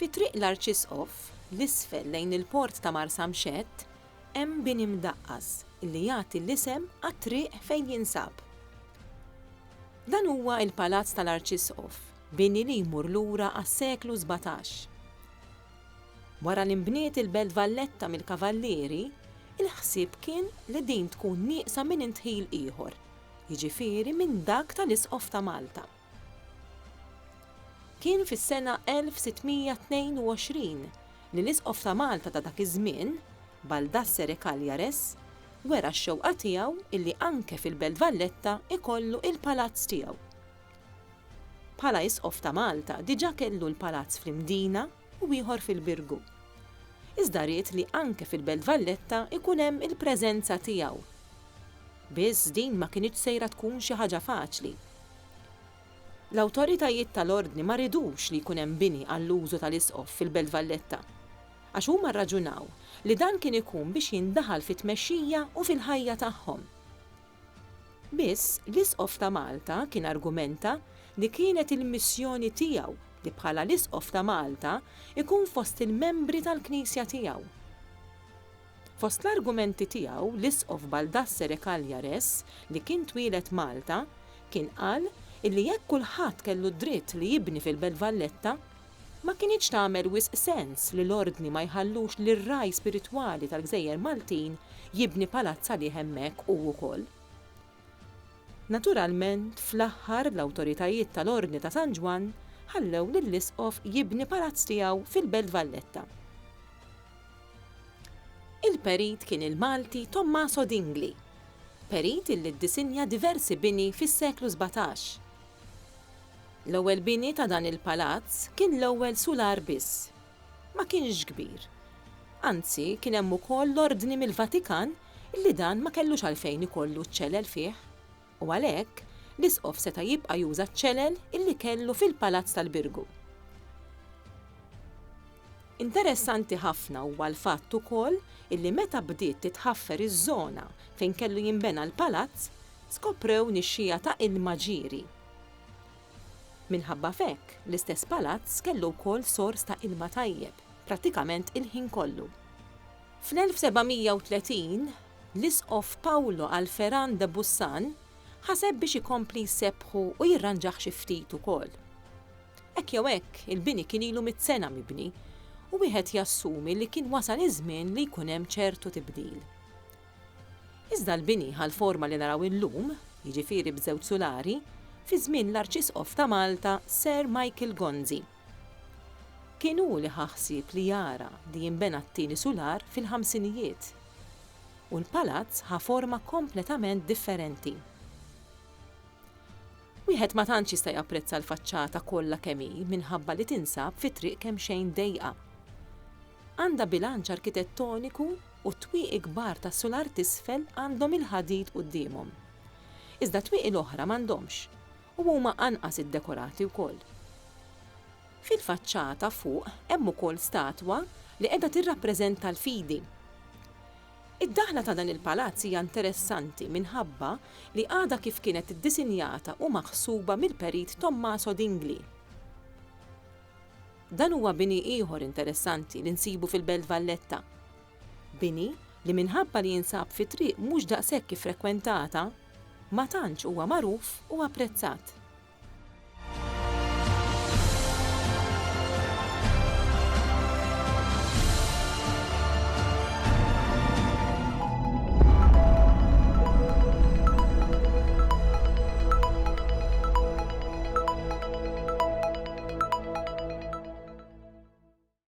Fi triq L-Arċisqof, l-isfel lejn il-port ta' Marsamxett, hemm bini mdaqqas illi jagħti l-isem għat-triq fejn jinsab. Dan huwa il-Palazz tal-Arċisqof, bini li jmur lura għas-seklu 17. Wara li nbniet il-Belt Valletta mill-Kavallieri, il-ħsieb kien li din tkun nieqsa minn intħil ieħor, jiġifieri minn dak tal-Isqof ta' Malta. Kien fis-sena 1622 li l-Isqof ta' Malta ta' dak iż-żmien, Baldassare Kaljares, wera x-xewqa tiegħu illi anke fil-Belt Valletta ikollu il-palazz tiegħu. Bħala Isqof ta' Malta diġà kellu l-palazz fl-Mdina u ieħor fil-Birgu. Iżda ried li anke fil-Belt Valletta ikun hemm il-preżenza tiegħu. Biss din ma kinitx sejra tkun xi ħaġa faċli. L-awtoritajiet tal-ordni ma ridux li jkun hemm bini għall-użu tal-Isqof fil-Belt Valletta, għax huma rraġunaw li dan kien ikun biex jindaħal fit-tmexxija u fil-ħajja tagħhom. Biss l-Isqof ta' Malta kien argumenta li kienet il-missjoni tiegħu li bħala l-Isqof ta' Malta ikun fost il-membri tal-Knisja tiegħu. Fost l-argumenti tiegħu l-Isqof Baldassare Kaljares li kien twieled Malta kien qal illi jekk kulħadd kellu dritt li jibni fil-Belt Valletta, ma kienx tagħmel wisq sens li l-ordni ma jħallux lir-raj spiritwali tal-Gżejjer Maltin jibni palazz għalih hemmhekk hu wkoll. Naturalment, fl-aħħar l-awtoritajiet tal-Ordni ta' San Ġwan ħallew lill-Isqof jibni palazz tiegħu fil-Belt Valletta. Il-perit kien il-Malti Tommaso Dingli, perit illi ddisinja diversi bini fis-seklu 17. L-ewwel bini ta' dan il-palazz kien l-ewwel sular biss. Ma kienx kbir. Anzi, kien hemm ukoll l-ordni mill-Vatikan illi dan ma kellux għalfejn ikollu ċ-ċelel fih. U għalhekk l-Isqof seta' jibqa' juża ċ-ċelel illi kellu fil-Palazz tal-Birgu. Interessanti ħafna huwa l-fatt ukoll illi meta bdiet titħaffer iż-żona fejn kellu jinbena l-palazz, skoprew nixxija ta' ilma ġieri. Minħabba fekk, l-istess palazz kellu wkoll sors ta' ilma tajjeb, prattikament il-ħin kollu. Fl-1730, l-Isqof Paolo Alferan de Bussan ħaseb biex ikompli jsebbħu u jirranġaħ xi ftit ukoll. Hekk jew hekk, il-bini kien ilu 100 sena mibni u wieħed jassumi li kien wasal iż-żmien li jkun hemm ċertu tibdil. Iżda l-bini ħall-forma li naraw illum, jiġifieri b'żewġ sulari, fi żmien l-Arċisqof ta' Malta Sir Michael Gonzi. Kien hu li ħaħsib li jara li jinbena t-tieni sular fil-ħamsinijiet u l-palazz ħa forma kompletament differenti. Wieħed ma tantx jista' japprezza l-faċċata kollha kemm hi minħabba li tinsab fi triq kemm xejn dejqa. Għandha bilanċ arkitettoniku u twieqi kbar tas-sular t'isfel għandhom il-ħadid qudiemhom. Iżda twieqi l-oħra m'għandhomx u huma anqas iddekorati wkoll. Fil-faċċata fuq hemm ukoll statwa li qiegħda tirrappreżenta l-fidi. Id-daħla ta' dan il-palazz hija interessanti minħabba li għadha kif kienet iddisinjata u maħsuba mill-perit Tommaso Dingli. Dan huwa bini ieħor interessanti li nsibu fil-Belt Valletta. Bini li minħabba li jinsab fi triq mhux daqshekk iffrekwentata, ma tantx huwa magħruf u apprezzat.